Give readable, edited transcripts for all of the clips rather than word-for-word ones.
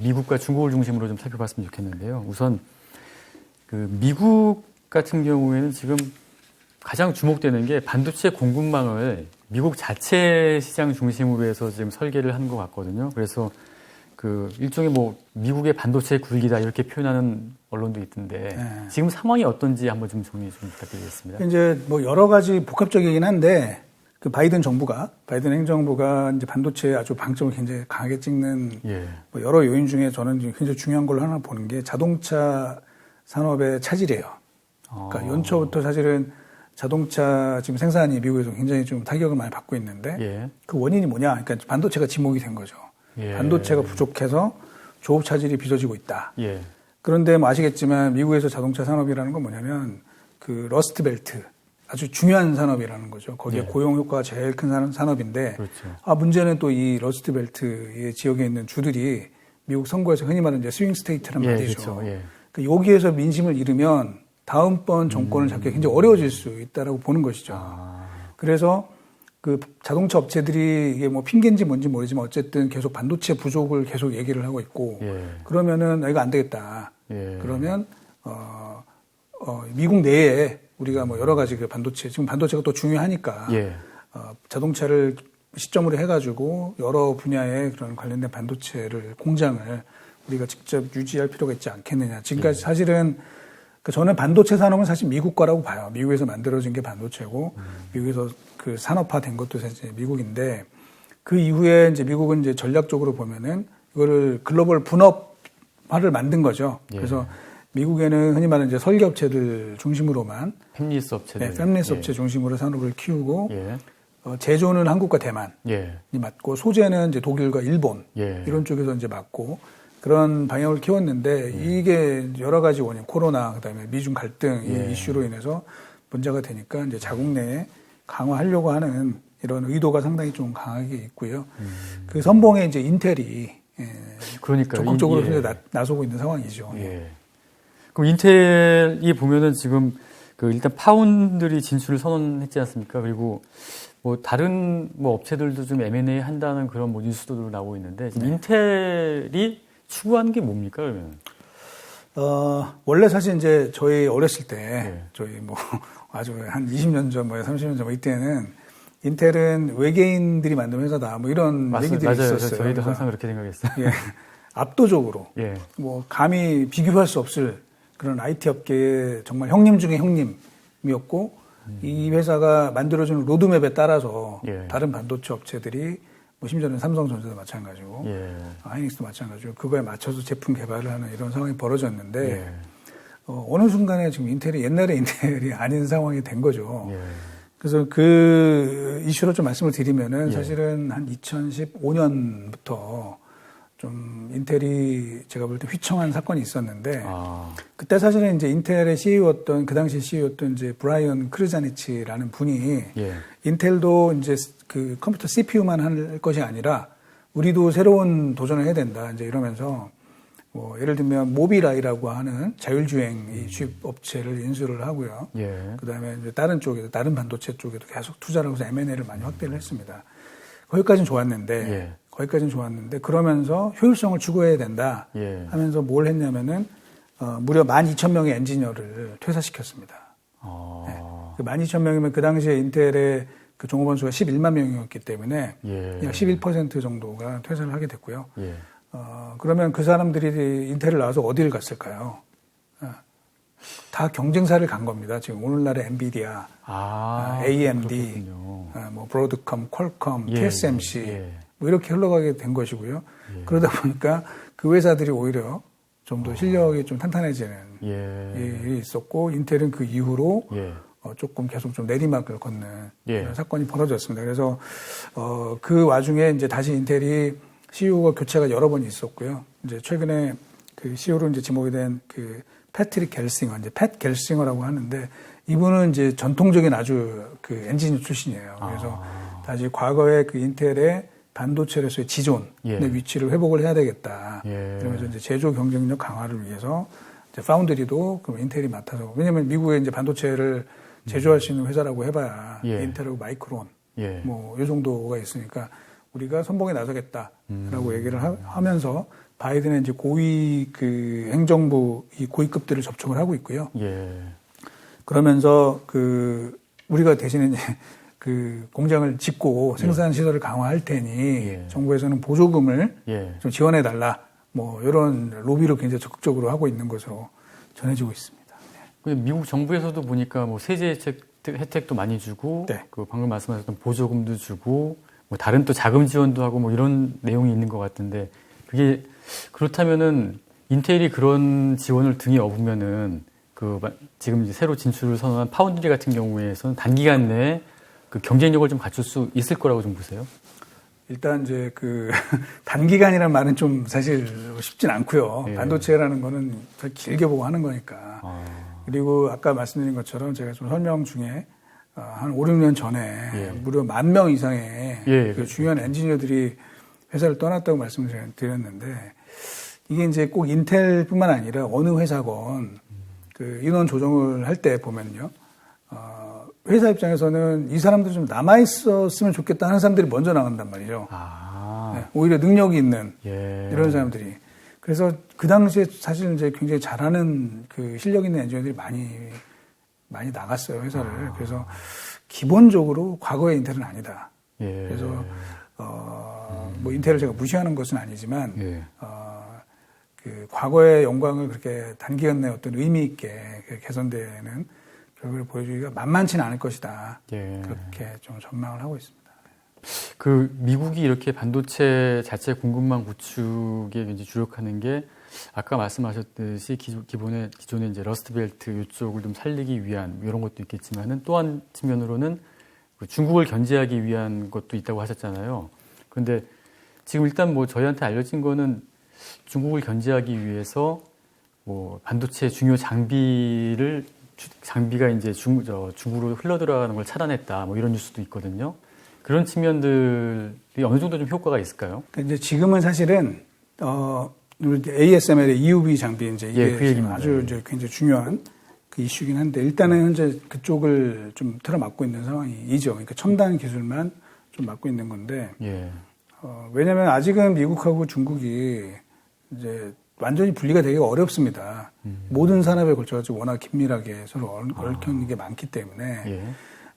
미국과 중국을 중심으로 좀 살펴봤으면 좋겠는데요. 우선 그 미국 같은 경우에는 지금 가장 주목되는 게 반도체 공급망을 미국 자체 시장 중심으로 해서 지금 설계를 하는 것 같거든요. 그래서 그 일종의 뭐 미국의 반도체 굴기다 이렇게 표현하는 언론도 있던데 네. 지금 상황이 어떤지 한번 좀 정리 좀 부탁드리겠습니다. 이제 뭐 여러 가지 복합적이긴 한데 그 바이든 행정부가 이제 반도체에 아주 방점을 굉장히 강하게 찍는 뭐 여러 요인 중에 저는 굉장히 중요한 걸로 하나 보는 게 자동차 산업의 차질이에요. 그러니까 연초부터 사실은 자동차 지금 생산이 미국에서 굉장히 좀 타격을 많이 받고 있는데 그 원인이 뭐냐? 그러니까 반도체가 지목이 된 거죠. 반도체가 부족해서 조업 차질이 빚어지고 있다. 그런데 뭐 아시겠지만 미국에서 자동차 산업이라는 건 뭐냐면 그 러스트 벨트 아주 중요한 산업이라는 거죠. 거기에 고용 효과가 제일 큰 산업인데 그렇죠. 문제는 또 이 러스트 벨트의 지역에 있는 주들이 미국 선거에서 흔히 말하는 이제 스윙 스테이트란 말이죠. 그렇죠. 그러니까 여기에서 민심을 잃으면 다음번 정권을 잡기가 굉장히 어려워질 수 있다라고 보는 것이죠. 그래서 그 자동차 업체들이 이게 뭐 핑계인지 뭔지 모르지만 어쨌든 계속 반도체 부족을 계속 얘기를 하고 있고 그러면은 이거 안 되겠다. 그러면 미국 내에 우리가 뭐 여러 가지 그 반도체 지금 반도체가 또 중요하니까 자동차를 시점으로 해가지고 여러 분야의 그런 관련된 반도체를 공장을 우리가 직접 유지할 필요가 있지 않겠느냐. 지금까지 사실은 저는 반도체 산업은 사실 미국 거라고 봐요. 미국에서 만들어진 게 반도체고, 미국에서 그 산업화된 것도 사실 미국인데, 그 이후에 이제 미국은 이제 전략적으로 보면은 이거를 글로벌 분업화를 만든 거죠. 그래서 미국에는 흔히 말하는 이제 설계업체들 중심으로만. 팹리스 업체들. 팹리스 업체 중심으로 산업을 키우고, 제조는 한국과 대만이 맡고, 소재는 이제 독일과 일본, 이런 쪽에서 이제 맡고, 그런 방향을 키웠는데 이게 여러 가지 원인, 코로나, 그다음에 미중 갈등 이 이슈로 인해서 문제가 되니까 이제 자국 내에 강화하려고 하는 이런 의도가 상당히 좀 강하게 있고요. 그 선봉에 이제 인텔이 적극적으로 나서고 있는 상황이죠. 그럼 인텔이 보면은 지금 그 일단 파운드리 진출을 선언했지 않습니까? 그리고 뭐 다른 뭐 업체들도 좀 M&A 한다는 그런 뭐 뉴스도 나오고 있는데 인텔이 추구하는 게 뭡니까, 그러면? 원래 사실 이제 저희 어렸을 때, 저희 뭐 아주 한 20년 전, 뭐 30년 전, 뭐 이때는 인텔은 외계인들이 만든 회사다, 뭐 이런 얘기들이 있었어요. 저희도 항상 그렇게 생각했어요. 압도적으로. 뭐 감히 비교할 수 없을 그런 IT 업계의 정말 형님 중에 형님이었고, 이 회사가 만들어주는 로드맵에 따라서 다른 반도체 업체들이 뭐 심지어는 삼성전자도 마찬가지고 하이닉스도 마찬가지고 그거에 맞춰서 제품 개발을 하는 이런 상황이 벌어졌는데 어느 순간에 지금 인텔이 옛날의 인텔이 아닌 상황이 된 거죠. 그래서 그 이슈로 좀 말씀을 드리면은 사실은 한 2015년부터 좀 인텔이 제가 볼 때 휘청한 사건이 있었는데 그때 사실은 이제 인텔의 CEO였던 그 당시 CEO였던 이제 브라이언 크르자니치라는 분이 인텔도 이제 그 컴퓨터 CPU만 할 것이 아니라 우리도 새로운 도전을 해야 된다 이제 이러면서 뭐 예를 들면 모비라이라고 하는 자율주행 칩 업체를 인수를 하고요. 그다음에 이제 다른 반도체 쪽에도 계속 투자를 하면서 M&A를 많이 확대를 했습니다. 거기까지는 좋았는데 그러면서 효율성을 추구해야 된다 하면서 뭘 했냐면은 무려 12,000명의 엔지니어를 퇴사시켰습니다. 그 12,000명이면 그 당시에 인텔의 그 종업원 수가 11만 명이었기 때문에 약 11% 정도가 퇴사를 하게 됐고요. 그러면 그 사람들이 인텔을 나와서 어디를 갔을까요? 다 경쟁사를 간 겁니다. 지금 오늘날의 엔비디아, AMD, 뭐 브로드컴, 퀄컴, TSMC 뭐 이렇게 흘러가게 된 것이고요. 그러다 보니까 그 회사들이 오히려 좀 더 실력이 좀 탄탄해지는 일이 있었고 인텔은 그 이후로 조금 계속 좀 내리막을 걷는 그런 사건이 벌어졌습니다. 그래서 그 와중에 이제 다시 인텔이 CEO가 교체가 여러 번 있었고요. 이제 최근에 그 CEO로 이제 지목이 된 그 패트릭 겔싱어, 이제 팻 겔싱어라고 하는데 이분은 이제 전통적인 아주 그 엔지니어 출신이에요. 그래서 다시 과거의 그 인텔의 반도체로서의 지존의 위치를 회복을 해야 되겠다. 그러면서 이제 제조 경쟁력 강화를 위해서 이제 파운드리도 그럼 인텔이 맡아서 왜냐면 미국에 이제 반도체를 제조할 수 있는 회사라고 해봐야 인텔하고 마이크론 뭐 이 정도가 있으니까 우리가 선봉에 나서겠다라고 얘기를 하면서 바이든의 이제 고위 그 행정부 이 고위급들을 접촉을 하고 있고요. 예. 그러면서 우리가 대신에 이제 그 공장을 짓고 생산 시설을 강화할 테니 정부에서는 보조금을 좀 지원해 달라. 뭐 이런 로비를 굉장히 적극적으로 하고 있는 것으로 전해지고 있습니다. 미국 정부에서도 보니까 뭐 세제 혜택도 많이 주고, 네. 그 방금 말씀하셨던 보조금도 주고, 뭐 다른 또 자금 지원도 하고 뭐 이런 내용이 있는 것 같은데, 그게 그렇다면은 인텔이 그런 지원을 등에 업으면은 지금 이제 새로 진출을 선언한 파운드리 같은 경우에서는 단기간 내에 그 경쟁력을 좀 갖출 수 있을 거라고 좀 보세요? 일단 이제 단기간이라는 말은 좀 사실 쉽진 않고요. 예. 반도체라는 거는 더 길게 보고 하는 거니까. 그리고 아까 말씀드린 것처럼 제가 좀 설명 중에 한 5, 6년 전에 무려 10,000명 이상의 그 중요한 엔지니어들이 회사를 떠났다고 말씀을 드렸는데 이게 이제 꼭 인텔뿐만 아니라 어느 회사건 그 인원 조정을 할 때 보면요. 회사 입장에서는 이 사람들이 좀 남아있었으면 좋겠다 하는 사람들이 먼저 나간단 말이죠. 네, 오히려 능력이 있는 이런 사람들이. 그래서 그 당시에 사실 이제 굉장히 잘하는 그 실력 있는 엔지니어들이 많이 나갔어요, 회사를. 그래서 기본적으로 과거의 인텔은 아니다. 그래서, 뭐 인텔을 제가 무시하는 것은 아니지만, 그 과거의 영광을 그렇게 단기간 내에 어떤 의미 있게 개선되는 결과를 보여주기가 만만치는 않을 것이다. 그렇게 좀 전망을 하고 있습니다. 미국이 이렇게 반도체 자체 공급망 구축에 이제 주력하는 게 아까 말씀하셨듯이 기존에 이제 러스트벨트 이쪽을 좀 살리기 위한 이런 것도 있겠지만은 또 한 측면으로는 중국을 견제하기 위한 것도 있다고 하셨잖아요. 그런데 지금 일단 뭐 저희한테 알려진 거는 중국을 견제하기 위해서 뭐 반도체 중요 장비가 이제 중국으로 흘러들어가는 걸 차단했다. 뭐 이런 뉴스도 있거든요. 그런 측면들이 어느 정도 좀 효과가 있을까요? 이제 지금은 사실은 ASML의 EUV 장비 이제 이게 아주 이제 굉장히 중요한 그 이슈긴 한데 일단은 현재 그쪽을 좀 틀어막고 있는 상황이죠. 그러니까 첨단 기술만 좀 막고 있는 건데 왜냐하면 아직은 미국하고 중국이 이제 완전히 분리가 되기가 어렵습니다. 모든 산업에 걸쳐가지고 워낙 긴밀하게 서로 얽혀있는 게 많기 때문에.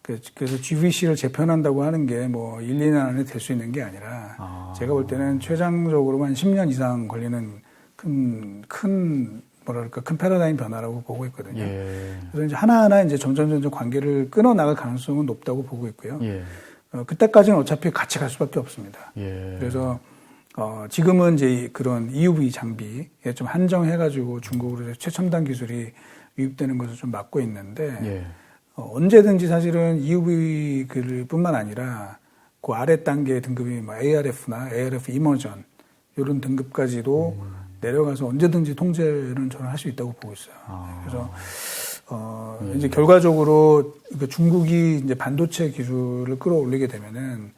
그래서 GVC를 재편한다고 하는 게 뭐 1, 2년 안에 될 수 있는 게 아니라 제가 볼 때는 최장적으로 한 10년 이상 걸리는 큰 패러다임 변화라고 보고 있거든요. 그래서 이제 하나하나 이제 점점 관계를 끊어 나갈 가능성은 높다고 보고 있고요. 그때까지는 어차피 같이 갈 수밖에 없습니다. 그래서 지금은 이제 그런 EUV 장비에 좀 한정해가지고 중국으로 최첨단 기술이 유입되는 것을 좀 막고 있는데 언제든지 사실은 EUV 뿐만 아니라 그 아래 단계 등급이 뭐 ARF나 ARF 이머전 이런 등급까지도 내려가서 언제든지 통제는 저는 할 수 있다고 보고 있어요. 그래서 이제 결과적으로 중국이 이제 반도체 기술을 끌어올리게 되면은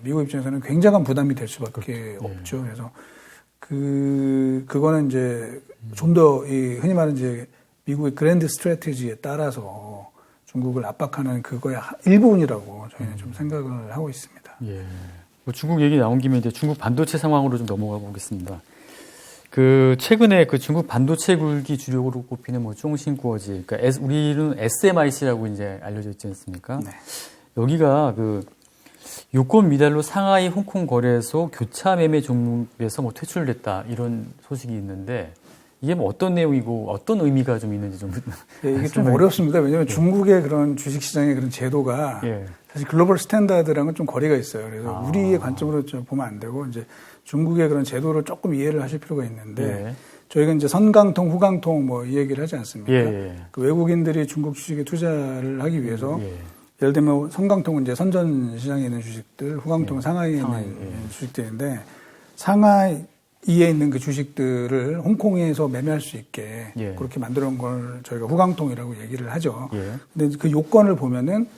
미국 입장에서는 굉장한 부담이 될 수밖에 없죠. 그래서 그거는 이제 좀 더 흔히 말하는 이제 미국의 그랜드 스트래티지에 따라서 중국을 압박하는 그거의 일부분이라고 저희는 좀 생각을 하고 있습니다. 뭐 중국 얘기 나온 김에 이제 중국 반도체 상황으로 좀 넘어가 보겠습니다. 최근에 중국 반도체 굴기 주력으로 꼽히는 뭐 쫑싱구어지, 그러니까 우리는 SMIC라고 이제 알려져 있지 않습니까? 여기가 요건 미달로 상하이 홍콩 거래소 교차 매매 종목에서 뭐 퇴출됐다 이런 소식이 있는데 이게 뭐 어떤 내용이고 어떤 의미가 좀 있는지 좀 이게 좀 어렵습니다. 왜냐하면 중국의 그런 주식시장의 그런 제도가 사실 글로벌 스탠다드랑은 좀 거리가 있어요. 그래서 우리의 관점으로 좀 보면 안 되고 이제 중국의 그런 제도를 조금 이해를 하실 필요가 있는데 저희가 이제 선강통, 후강통 뭐 이 얘기를 하지 않습니까? 그 외국인들이 중국 주식에 투자를 하기 위해서 예를 들면 선강통은 이제 선전 시장에 있는 주식들, 후강통은 상하이에 있는 주식들인데 상하이에 있는 그 주식들을 홍콩에서 매매할 수 있게 그렇게 만들어 놓은 걸 저희가 후강통이라고 얘기를 하죠. 근데 그 요건을 보면은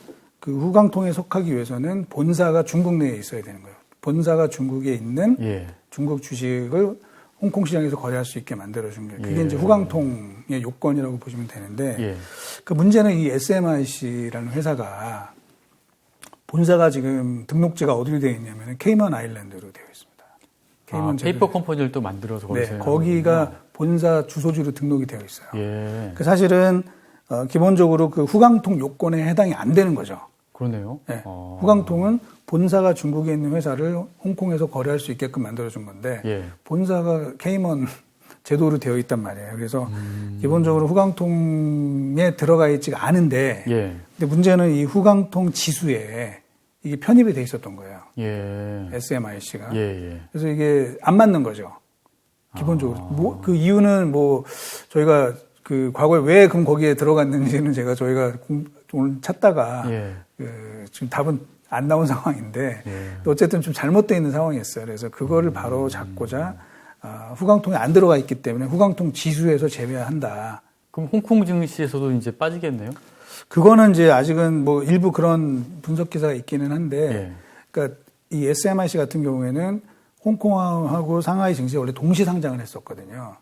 그 후강통에 속하기 위해서는 본사가 중국 내에 있어야 되는 거예요. 본사가 중국에 있는 중국 주식을 홍콩 시장에서 거래할 수 있게 만들어준 거예요. 그게 이제 후강통의 요건이라고 보시면 되는데 그 문제는 이 SMIC라는 회사가 본사가 지금 등록지가 어디로 되어 있냐면 케이먼 아일랜드로 되어 있습니다. 케이먼 페이퍼 컴퍼니를 또 만들어서 네, 거기가 본사 주소지로 등록이 되어 있어요. 예. 그 사실은 기본적으로 그 후광통 요건에 해당이 안 되는 거죠. 그러네요. 네. 후광통은 본사가 중국에 있는 회사를 홍콩에서 거래할 수 있게끔 만들어준 건데 예. 본사가 케이먼 제도로 되어 있단 말이에요. 그래서 기본적으로 후광통에 들어가 있지가 않은데, 예. 근데 문제는 이 후광통 지수에 이게 편입이 돼 있었던 거예요. 예. SMIC가. 예. 그래서 이게 안 맞는 거죠. 기본적으로. 그 이유는 저희가 그 과거에 왜 그럼 거기에 들어갔는지는 저희가 오늘 찾다가 지금 답은 안 나온 상황인데 어쨌든 좀 잘못되어 있는 상황이었어요. 그래서 그거를 바로 잡고자 후광통에 안 들어가 있기 때문에 후광통 지수에서 제외한다. 그럼 홍콩 증시에서도 이제 빠지겠네요? 그거는 이제 아직은 일부 그런 분석 기사가 있기는 한데, 그러니까 이 SMIC 같은 경우에는 홍콩하고 상하이 증시에 원래 동시 상장을 했었거든요.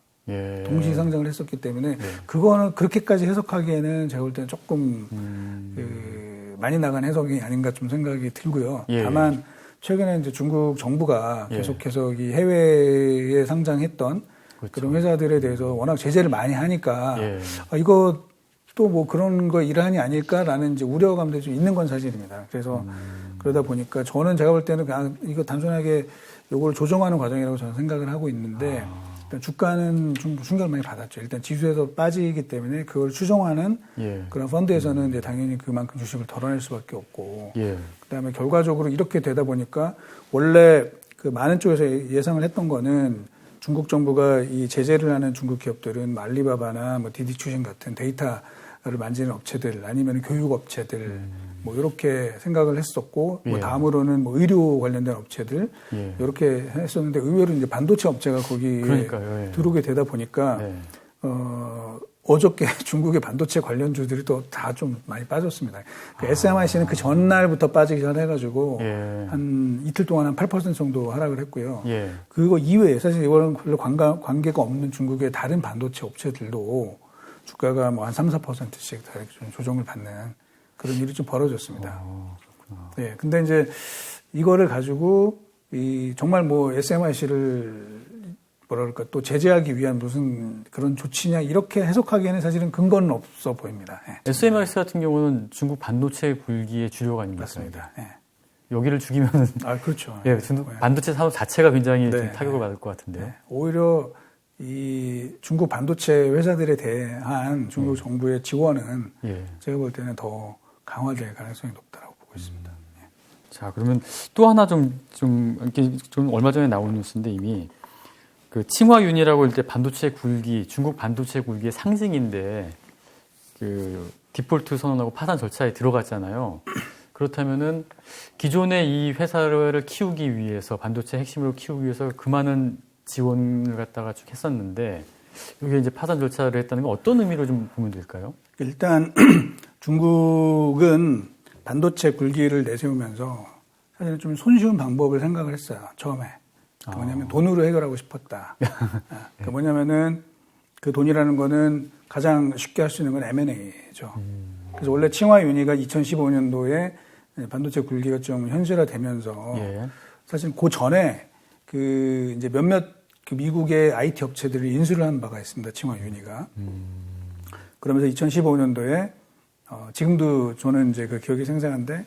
동시 상장을 했었기 때문에 그거는 그렇게까지 해석하기에는 제가 볼 때는 조금 많이 나간 해석이 아닌가 좀 생각이 들고요. 다만 최근에 이제 중국 정부가 계속해서 이 해외에 상장했던 그렇죠. 그런 회사들에 대해서 워낙 제재를 많이 하니까 이거 또 그런 거 일환이 아닐까라는 이제 우려감도 좀 있는 건 사실입니다. 그래서 그러다 보니까 저는 제가 볼 때는 그냥 이거 단순하게 요걸 조정하는 과정이라고 저는 생각을 하고 있는데 일단 주가는 좀 충격을 많이 받았죠. 일단 지수에서 빠지기 때문에 그걸 추종하는 그런 펀드에서는 이제 당연히 그만큼 주식을 덜어낼 수밖에 없고 그다음에 결과적으로 이렇게 되다 보니까 원래 그 많은 쪽에서 예상을 했던 거는 중국 정부가 이 제재를 하는 중국 기업들은 알리바바나 디디추신 같은 데이터를 만지는 업체들 아니면 교육 업체들 이렇게 생각을 했었고 다음으로는 의료 관련된 업체들 이렇게 했었는데 의외로 이제 반도체 업체가 거기에 들어오게 되다 보니까 어저께 중국의 반도체 관련주들이 또 다 좀 많이 빠졌습니다. 그 SMIC는 그 전날부터 빠지기 시작해가지고 한 이틀 동안 한 8% 정도 하락을 했고요. 그거 이외에 사실 이거는 별로 관계가 없는 중국의 다른 반도체 업체들도 주가가 한 3, 4%씩 다 이렇게 좀 조정을 받는 그런 일이 좀 벌어졌습니다. 네, 근데 이제 이거를 가지고 정말 SMIC를 또 제재하기 위한 무슨 그런 조치냐 이렇게 해석하기에는 사실은 근거는 없어 보입니다. SMIC 같은 경우는 중국 반도체 굴기의 주력 아닙니까? 맞습니다. 여기를 죽이면은 그렇죠. 반도체 산업 자체가 굉장히 좀 타격을 받을 것 같은데. 오히려 이 중국 반도체 회사들에 대한 중국 정부의 지원은 제가 볼 때는 더 강화될 가능성이 높다고 보고 있습니다. 자, 그러면 또 하나 좀 얼마 전에 나온 뉴스인데 이미 그 칭화윤이라고 할 때 반도체 굴기, 중국 반도체 굴기의 상징인데 그 디폴트 선언하고 파산 절차에 들어갔잖아요. 그렇다면은 기존의 이 회사를 키우기 위해서 반도체 핵심으로 키우기 위해서 그 많은 지원을 갖다가 쭉 했었는데 이게 이제 파산 절차를 했다는 건 어떤 의미로 좀 보면 될까요? 일단 중국은 반도체 굴기를 내세우면서 사실은 좀 손쉬운 방법을 생각을 했어요. 처음에. 뭐냐면 돈으로 해결하고 싶었다. 그 뭐냐면은 그 돈이라는 거는 가장 쉽게 할 수 있는 건 M&A죠. 그래서 원래 칭화윤이가 2015년도에 반도체 굴기가 좀 현실화되면서 사실 그 전에 그 이제 몇몇 그 미국의 IT 업체들을 인수를 한 바가 있습니다. 칭화윤이가. 그러면서 2015년도에 지금도 저는 이제 그 기억이 생생한데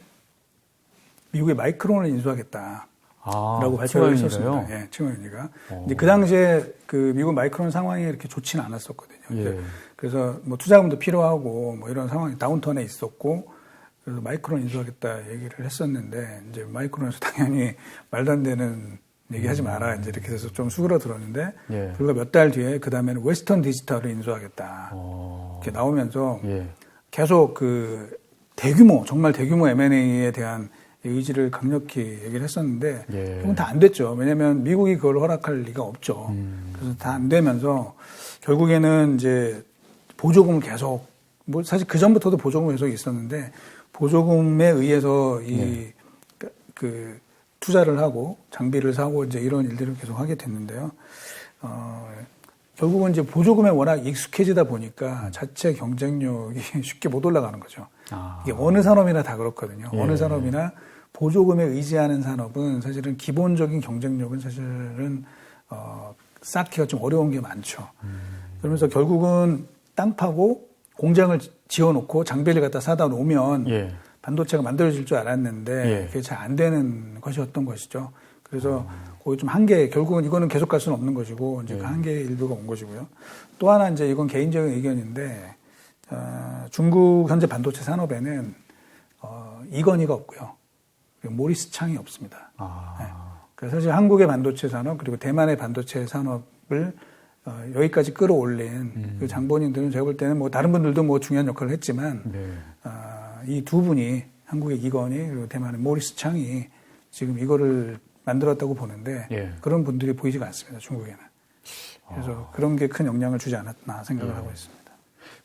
미국의 마이크론을 인수하겠다. 라고 발표를 했었습니다. 칭화윤이가. 이제 그 당시에 그 미국 마이크론 상황이 이렇게 좋지는 않았었거든요. 그래서 투자금도 필요하고 이런 상황이 다운턴에 있었고, 그래서 마이크론 인수하겠다 얘기를 했었는데, 이제 마이크론에서 당연히 말도 안 되는 얘기하지 마라. 이제 이렇게 해서 좀 수그러들었는데, 불과 몇 달 뒤에 그 다음에는 웨스턴 디지털을 인수하겠다. 이렇게 나오면서 계속 그 정말 대규모 M&A에 대한 의지를 강력히 얘기를 했었는데 그건 다 안 됐죠. 왜냐하면 미국이 그걸 허락할 리가 없죠. 그래서 다 안 되면서 결국에는 이제 보조금을 계속 사실 그 전부터도 보조금이 계속 있었는데 보조금에 의해서 그 투자를 하고 장비를 사고 이제 이런 일들을 계속 하게 됐는데요. 결국은 이제 보조금에 워낙 익숙해지다 보니까 자체 경쟁력이 쉽게 못 올라가는 거죠. 이게 어느 산업이나 다 그렇거든요. 예. 어느 산업이나 보조금에 의지하는 산업은 사실은 기본적인 경쟁력은 사실은 쌓기가 좀 어려운 게 많죠. 그러면서 결국은 땅 파고 공장을 지어놓고 장비를 갖다 사다 놓으면 예. 반도체가 만들어질 줄 알았는데 예. 그게 잘 안 되는 것이었던 것이죠. 그래서 거기 좀 한계, 결국은 이거는 계속 갈 수는 없는 것이고 이제 그 한계의 일부가 온 것이고요. 또 하나 이제 이건 개인적인 의견인데 중국 현재 반도체 산업에는 이건희가 없고요. 그리고 모리스 창이 없습니다. 네. 그래서 사실 한국의 반도체 산업 그리고 대만의 반도체 산업을 여기까지 끌어올린 그 장본인들은 제가 볼 때는 뭐 다른 분들도 뭐 중요한 역할을 했지만 네. 이 두 분이 한국의 이건희 그리고 대만의 모리스 창이 지금 이거를 만들었다고 보는데 예. 그런 분들이 보이지가 않습니다. 중국에는. 그래서 그런 게 큰 영향을 주지 않았나 생각을 하고 있습니다.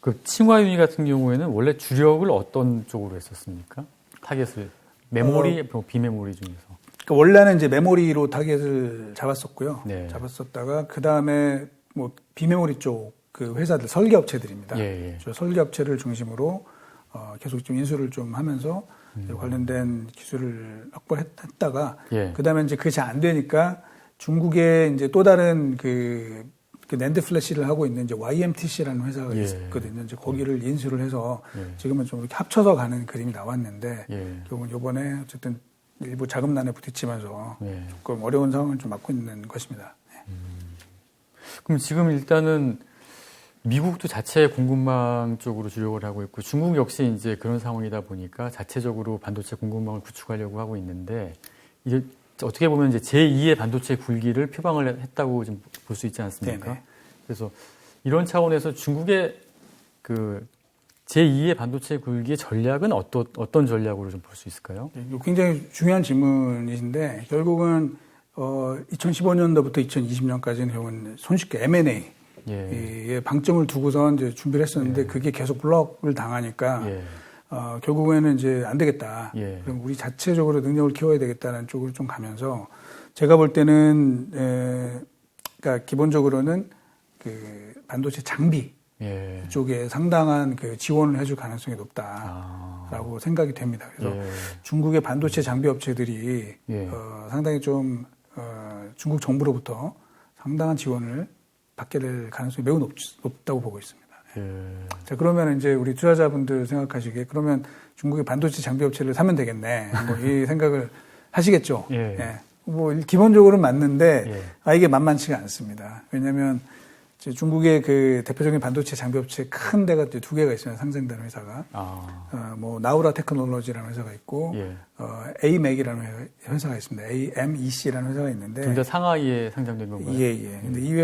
그 칭화유니 같은 경우에는 원래 주력을 어떤 쪽으로 했었습니까? 타겟을 메모리, 비메모리 중에서. 그러니까 원래는 이제 메모리로 타겟을 잡았었고요. 네. 잡았었다가 그 다음에 뭐 비메모리 쪽 그 회사들 설계업체들입니다. 예, 예. 저 설계업체를 중심으로 계속 좀 인수를 좀 하면서 관련된 기술을 확보했다가 예. 그 다음에 이제 그게 잘 안 되니까 중국에 이제 또 다른 그 낸드 플래시를 하고 있는 이제 YMTC라는 회사가 예. 있거든요. 이제 거기를 인수를 해서 예. 지금은 좀 이렇게 합쳐서 가는 그림이 나왔는데 예. 결국은 이번에 어쨌든 일부 자금난에 부딪히면서 예. 조금 어려운 상황을 좀 맞고 있는 것입니다. 네. 그럼 지금 일단은 미국도 자체 공급망 쪽으로 주력을 하고 있고 중국 역시 이제 그런 상황이다 보니까 자체적으로 반도체 공급망을 구축하려고 하고 있는데 이게 어떻게 보면 이제 제2의 반도체 굴기를 표방을 했다고 좀 볼 수 있지 않습니까? 네네. 그래서 이런 차원에서 중국의 그 제2의 반도체 굴기의 전략은 어떤 전략으로 좀 볼 수 있을까요? 굉장히 중요한 질문이신데 결국은 2015년도부터 2020년까지는 결국은 손쉽게 M&A 예. 방점을 두고선 이제 준비를 했었는데 예. 그게 계속 블럭을 당하니까 예. 결국에는 이제 안 되겠다. 예. 그럼 우리 자체적으로 능력을 키워야 되겠다는 쪽으로 좀 가면서 제가 볼 때는 그러니까 기본적으로는 그 반도체 장비 예. 쪽에 상당한 그 지원을 해줄 가능성이 높다라고 생각이 됩니다. 그래서 예. 중국의 반도체 장비 업체들이 예. 상당히 좀 중국 정부로부터 상당한 지원을 받게 될 가능성이 매우 높다고 보고 있습니다. 예. 자, 그러면 이제 우리 투자자분들 생각하시기에 그러면 중국의 반도체 장비 업체를 사면 되겠네. 뭐 이 생각을 하시겠죠. 예. 예. 뭐 기본적으로는 맞는데 예. 이게 만만치가 않습니다. 왜냐하면 중국의 그 대표적인 반도체 장비 업체 큰 데가 두 개가 있어요. 상생되는 회사가. 뭐 나우라 테크놀로지라는 회사가 있고 예. AMEC이라는 회사가 있습니다. AMEC라는 회사가 있는데 둘 다 상하이에 상장된 건가요? 예. 근데 이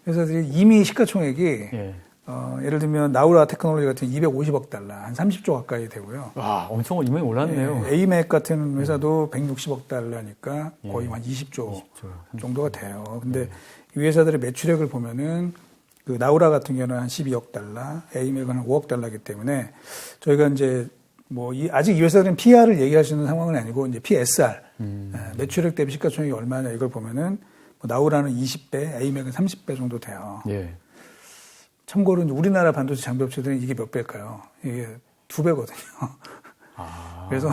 회사들이 이미 시가총액이 예. 예를 들면 나우라 테크놀로지 같은 250억 달러, 한 30조 가까이 되고요. 와, 엄청 이명이 올랐네요. 예, AMEC 같은 회사도 160억 달러니까 거의 예. 한 20조 20조 정도가 돼요. 근데 이 회사들의 매출액을 보면은 그 나우라 같은 경우는 한 12억 달러, AMEC은 한 5억 달러이기 때문에 저희가 이제 뭐 아직 이 회사들은 PR을 얘기할 수 있는 상황은 아니고 이제 PSR, 매출액 대비 시가총액이 얼마냐 이걸 보면은 나우라는 20배, AMEC은 30배 정도 돼요. 예. 참고로 이제 우리나라 반도체 장비 업체들은 이게 몇 배일까요? 이게 2배거든요. 그래서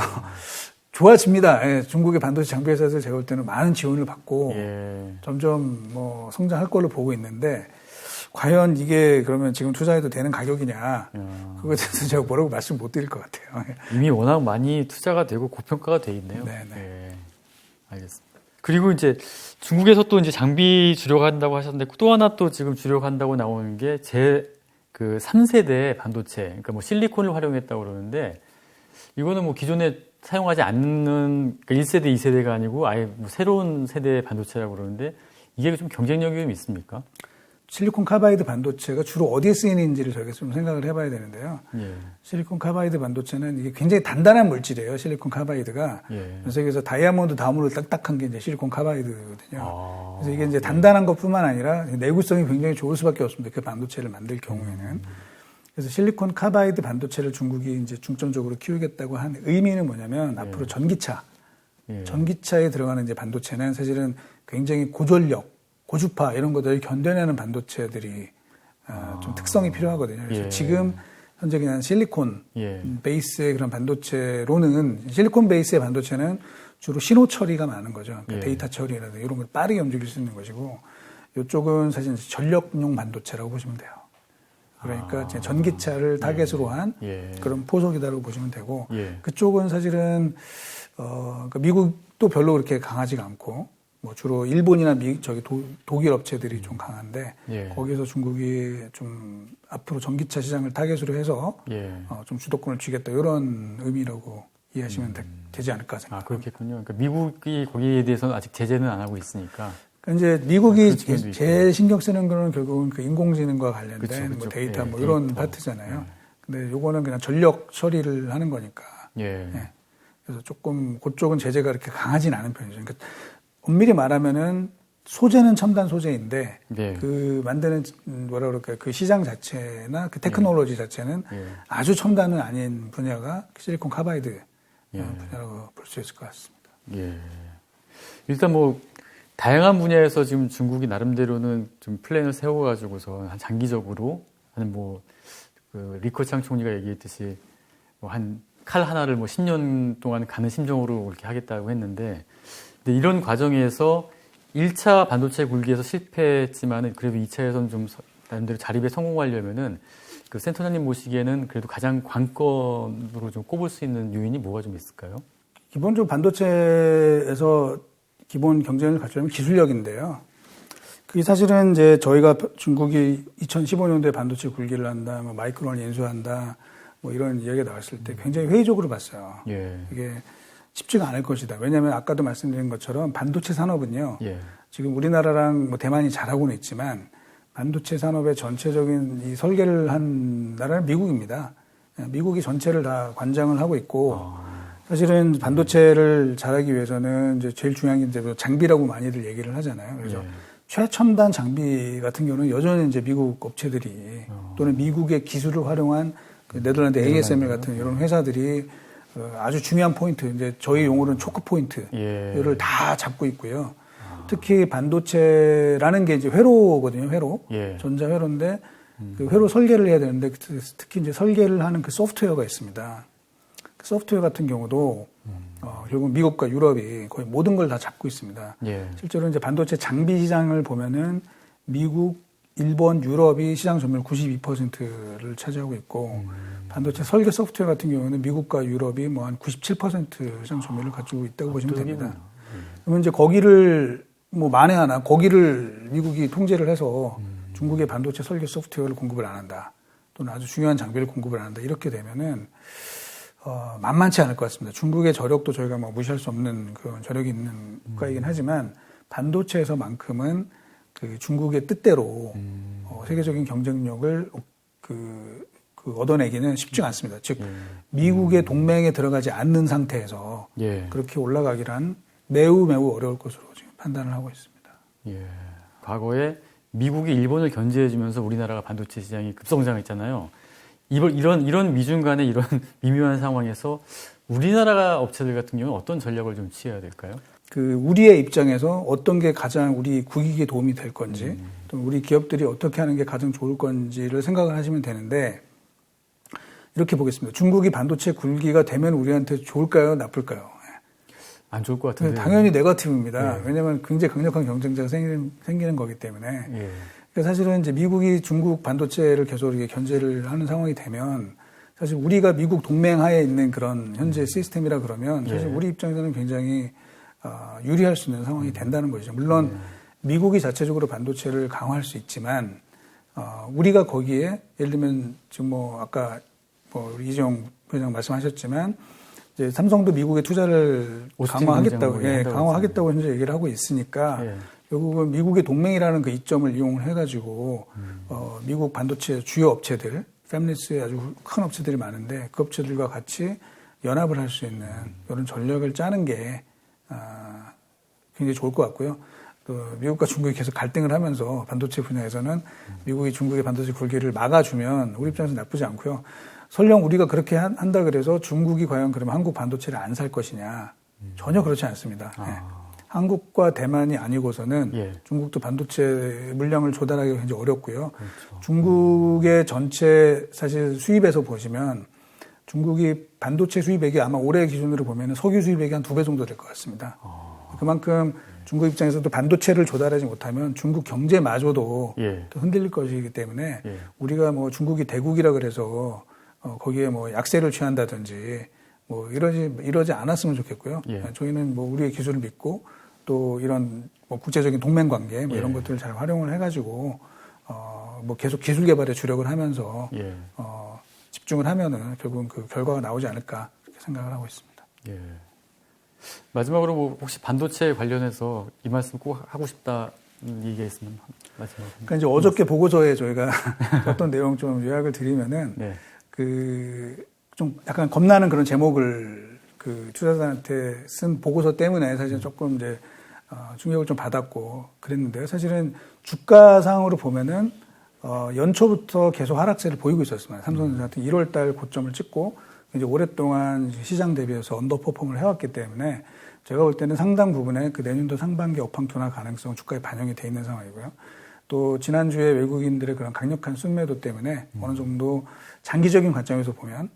좋아집니다. 예, 중국의 반도체 장비 회사들 제가 볼 때는 많은 지원을 받고 예. 점점 뭐 성장할 걸로 보고 있는데 과연 이게 그러면 지금 투자해도 되는 가격이냐 그거에 대해서 제가 뭐라고 말씀 못 드릴 것 같아요. 이미 워낙 많이 투자가 되고 고평가가 돼 있네요. 네네. 예. 알겠습니다. 그리고 이제 중국에서 또 이제 장비 주력한다고 하셨는데 또 하나 또 지금 주력한다고 나오는 게 그 3세대 반도체, 그러니까 뭐 실리콘을 활용했다고 그러는데 이거는 뭐 기존에 사용하지 않는 그러니까 1세대, 2세대가 아니고 아예 뭐 새로운 세대의 반도체라고 그러는데 이게 좀 경쟁력이 좀 있습니까? 실리콘 카바이드 반도체가 주로 어디에 쓰이는지를 저희가 좀 생각을 해봐야 되는데요. 예. 실리콘 카바이드 반도체는 이게 굉장히 단단한 물질이에요. 실리콘 카바이드가. 예. 전 세계에서 다이아몬드 다음으로 딱딱한 게 이제 실리콘 카바이드거든요. 그래서 이게 이제 단단한 것뿐만 아니라 내구성이 굉장히 좋을 수밖에 없습니다. 그 반도체를 만들 경우에는. 그래서 실리콘 카바이드 반도체를 중국이 이제 중점적으로 키우겠다고 한 의미는 뭐냐면 앞으로 전기차에 들어가는 이제 반도체는 사실은 굉장히 고전력, 고주파 이런 것들을 견뎌내는 반도체들이 좀 특성이 필요하거든요. 그래서 지금 현재 그냥 실리콘 베이스의 그런 반도체로는 실리콘 베이스의 반도체는 주로 신호 처리가 많은 거죠. 그러니까 데이터 처리라든가 이런 걸 빠르게 움직일 수 있는 것이고 이쪽은 사실 전력용 반도체라고 보시면 돼요. 그러니까 전기차를 타겟으로 한 그런 포석이다라고 보시면 되고 그쪽은 사실은 그러니까 미국도 별로 그렇게 강하지가 않고 뭐 주로 일본이나 독일 업체들이 좀 강한데 거기서 중국이 좀 앞으로 전기차 시장을 타겟으로 해서 좀 주도권을 쥐겠다 이런 의미라고 이해하시면 되지 않을까 생각합니다. 그렇겠군요. 그러니까 미국이 거기에 대해서는 아직 제재는 안 하고 있으니까. 그러니까 이제 미국이 제일 신경 쓰는 거는 결국은 그 인공지능과 관련된 뭐 데이터 뭐 이런 파트잖아요. 근데 요거는 그냥 전력 처리를 하는 거니까. 그래서 조금 그쪽은 제재가 그렇게 강하진 않은 편이죠. 그러니까 엄밀히 말하면은 소재는 첨단 소재인데 그 만드는 뭐라 그럴까요? 그 시장 자체나 그 테크놀로지 자체는 아주 첨단은 아닌 분야가 실리콘 카바이드 분야라고 볼 수 있을 것 같습니다. 일단 뭐 다양한 분야에서 지금 중국이 나름대로는 좀 플랜을 세워가지고서 한 장기적으로 한 뭐 그 리커창 총리가 얘기했듯이 뭐 한 칼 하나를 뭐 10년 동안 가는 심정으로 그렇게 하겠다고 했는데, 근데 이런 과정에서 1차 반도체 굴기에서 실패했지만은 그래도 2차에서는 좀 나름대로 자립에 성공하려면은 그 센터장님 보시기에는 그래도 가장 관건으로 좀 꼽을 수 있는 요인이 뭐가 좀 있을까요? 기본적으로 반도체에서 기본 경쟁을 갖추려면 기술력인데요. 그게 사실은 이제 저희가 중국이 2015년도에 반도체 굴기를 한다, 뭐 마이크론을 인수한다, 뭐 이런 이야기가 나왔을 때 굉장히 회의적으로 봤어요. 이게 쉽지가 않을 것이다. 왜냐하면 아까도 말씀드린 것처럼 반도체 산업은요. 지금 우리나라랑 뭐 대만이 잘하고는 있지만 반도체 산업의 전체적인 이 설계를 한 나라는 미국입니다. 미국이 전체를 다 관장을 하고 있고 사실은 반도체를 잘하기 위해서는 이제 제일 중요한 게 이제 장비라고 많이들 얘기를 하잖아요. 그래서 최첨단 장비 같은 경우는 여전히 이제 미국 업체들이 또는 미국의 기술을 활용한 그 네덜란드 ASML 같은 이런 회사들이 아주 중요한 포인트, 이제 저희 용어로는 초크 포인트를 다 잡고 있고요. 특히 반도체라는 게 이제 회로거든요, 회로. 전자 회로인데 그 회로 설계를 해야 되는데 특히 이제 설계를 하는 그 소프트웨어가 있습니다. 그 소프트웨어 같은 경우도 결국 미국과 유럽이 거의 모든 걸 다 잡고 있습니다. 실제로 이제 반도체 장비 시장을 보면은 미국, 일본, 유럽이 시장 점유율 92%를 차지하고 있고 반도체 설계 소프트웨어 같은 경우는 미국과 유럽이 뭐 한 97% 시장 점유율을 가지고 있다고 보시면 됩니다. 그러면 이제 거기를 뭐 만에 하나 거기를 미국이 통제를 해서 중국의 반도체 설계 소프트웨어를 공급을 안 한다. 또는 아주 중요한 장비를 공급을 안 한다. 이렇게 되면은 만만치 않을 것 같습니다. 중국의 저력도 저희가 뭐 무시할 수 없는 그런 저력이 있는 국가이긴 하지만 반도체에서만큼은 그 중국의 뜻대로 세계적인 경쟁력을 얻어내기는 쉽지가 않습니다. 즉 미국의 동맹에 들어가지 않는 상태에서 그렇게 올라가기란 매우 어려울 것으로 지금 판단을 하고 있습니다. 과거에 미국이 일본을 견제해주면서 우리나라가 반도체 시장이 급성장했잖아요. 이런 미중 간의 이런 미묘한 상황에서 우리나라 업체들 같은 경우는 어떤 전략을 좀 취해야 될까요? 우리의 입장에서 어떤 게 가장 우리 국익에 도움이 될 건지, 또 우리 기업들이 어떻게 하는 게 가장 좋을 건지를 생각을 하시면 되는데, 이렇게 보겠습니다. 중국이 반도체 굴기가 되면 우리한테 좋을까요? 나쁠까요? 안 좋을 것 같은데. 당연히 네거티브입니다. 왜냐하면 굉장히 강력한 경쟁자가 생기는 거기 때문에. 그러니까 사실은 이제 미국이 중국 반도체를 계속 이렇게 견제를 하는 상황이 되면 사실 우리가 미국 동맹하에 있는 그런 현재 시스템이라 그러면 사실 우리 입장에서는 굉장히 유리할 수 있는 상황이 된다는 것이죠. 물론 미국이 자체적으로 반도체를 강화할 수 있지만 우리가 거기에 예를 들면 지금 뭐 아까 뭐 이재용 부회장 말씀하셨지만 이제 삼성도 미국의 투자를 강화하겠다고 현재 얘기를 하고 있으니까 결국은 미국의 동맹이라는 그 이점을 이용을 해가지고 미국 반도체 주요 업체들, 팹리스의 아주 큰 업체들이 많은데 그 업체들과 같이 연합을 할 수 있는 이런 전략을 짜는 게 굉장히 좋을 것 같고요. 또 미국과 중국이 계속 갈등을 하면서 반도체 분야에서는 미국이 중국의 반도체 굴기를 막아주면 우리 입장에서 나쁘지 않고요. 설령 우리가 그렇게 한다 그래서 중국이 과연 그러면 한국 반도체를 안 살 것이냐? 전혀 그렇지 않습니다. 한국과 대만이 아니고서는 예. 중국도 반도체 물량을 조달하기가 굉장히 어렵고요. 그렇죠. 중국의 전체 사실 수입에서 보시면 중국이 반도체 수입액이 아마 올해 기준으로 보면 석유 수입액이 한 2배 정도 될 것 같습니다. 그만큼 중국 입장에서도 반도체를 조달하지 못하면 중국 경제마저도 예. 또 흔들릴 것이기 때문에 예. 우리가 뭐 중국이 대국이라 그래서 거기에 뭐 약세를 취한다든지 뭐 이러지 않았으면 좋겠고요. 예. 저희는 뭐 우리의 기술을 믿고 또 이런 뭐 국제적인 동맹 관계 뭐 이런 예. 것들을 잘 활용을 해가지고 뭐 계속 기술 개발에 주력을 하면서 예. 집중을 하면은 결국은 그 결과가 나오지 않을까 그렇게 생각을 하고 있습니다. 예. 마지막으로 뭐 혹시 반도체 관련해서 이 말씀 꼭 하고 싶다 얘기가 있으면 마지막으로. 그러니까 이제 어저께 보고서에 저희가 어떤 내용 좀 요약을 드리면은 네. 좀 약간 겁나는 그런 제목을 그 투자자한테 쓴 보고서 때문에 사실 조금 이제 충격을 좀 받았고 그랬는데요. 사실은 주가상으로 보면은 연초부터 계속 하락세를 보이고 있었습니다. 삼성전자 같은 1월달 고점을 찍고 이제 오랫동안 시장 대비해서 언더퍼폼을 해왔기 때문에 제가 볼 때는 상당 부분의 그 내년도 상반기 업황 둔화 가능성 주가에 반영이 돼 있는 상황이고요. 또 지난주에 외국인들의 그런 강력한 순매도 때문에 어느 정도 장기적인 관점에서 보면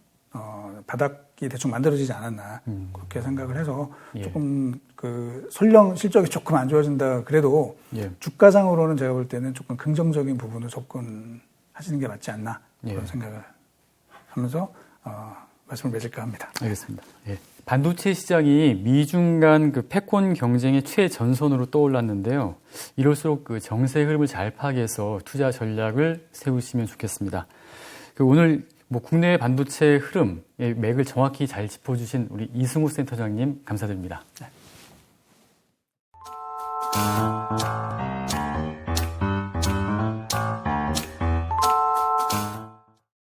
바닥이 대충 만들어지지 않았나 그렇게 생각을 해서 예. 조금 그 설령 실적이 조금 안 좋아진다 그래도 예. 주가상으로는 제가 볼 때는 조금 긍정적인 부분을 접근하시는 게 맞지 않나 그런 예. 생각을 하면서 말씀을 맺을까 합니다. 알겠습니다. 예. 반도체 시장이 미중 간 그 패권 경쟁의 최전선으로 떠올랐는데요. 이럴수록 그 정세 흐름을 잘 파악해서 투자 전략을 세우시면 좋겠습니다. 오늘 뭐 국내 반도체 흐름의 맥을 정확히 잘 짚어주신 우리 이승우 센터장님 감사드립니다. 네.